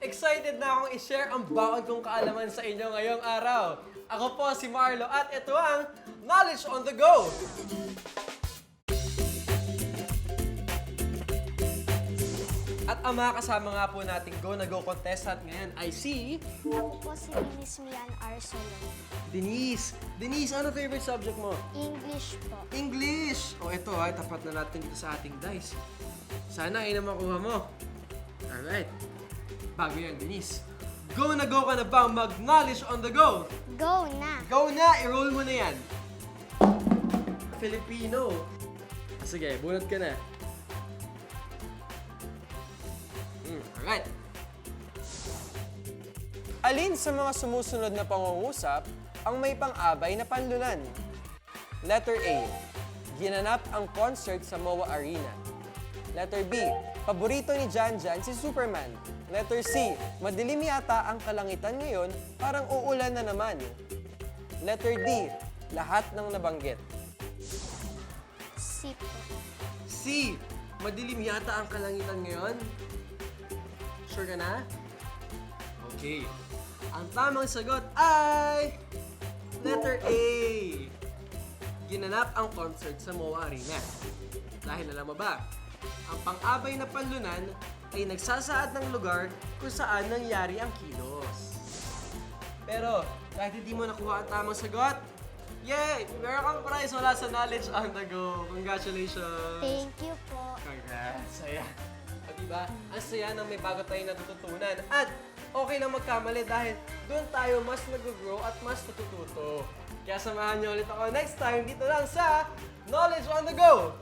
Excited na akong i-share ang baon kong kaalaman sa inyo ngayong araw. Ako po si Marlo at ito ang Knowledge on the Go! At ang mga kasama nga po nating Go na Go contestant ngayon ay si... Ako po si Denise Mhianne Solon. Denise, ano favorite subject mo? English po. English! O ito ha, tapat na natin dito sa ating dice. Sana ay na makuha mo. Alright. Bago yan, Denise. Go na go ka na bang mag-knowledge on the go? Go na! Go na! I-roll mo na yan. Filipino. Sige, bunot ka na. Alright. Alin sa mga sumusunod na pangungusap ang may pang-abay na panlunan? Letter A. Ginanap ang concert sa MOA Arena. Letter B. Paborito ni Janjan si Superman. Letter C. Madilim yata ang kalangitan ngayon, parang uulan na naman. Letter D. Lahat ng nabanggit. C po. C. Madilim yata ang kalangitan ngayon? Sure ka na? Okay. Ang tamang sagot ay... Letter A. Ginanap ang concert sa MOA Arena. Dahil alam mo ba, ang pang-abay na panlunan ay nagsasaad ng lugar kung saan nangyari ang kilos. Pero, kahit hindi mo nakuha ang tamang sagot, yay! Meron kang prize mula sa Knowledge on the Go. Congratulations! Thank you po. Congrats! Ayan. O diba? Ang saya nang may bago tayong natututunan. At okay lang magkamali dahil doon tayo mas nag-grow at mas natututo. Kaya samahan niyo ulit ako next time dito lang sa Knowledge on the Go!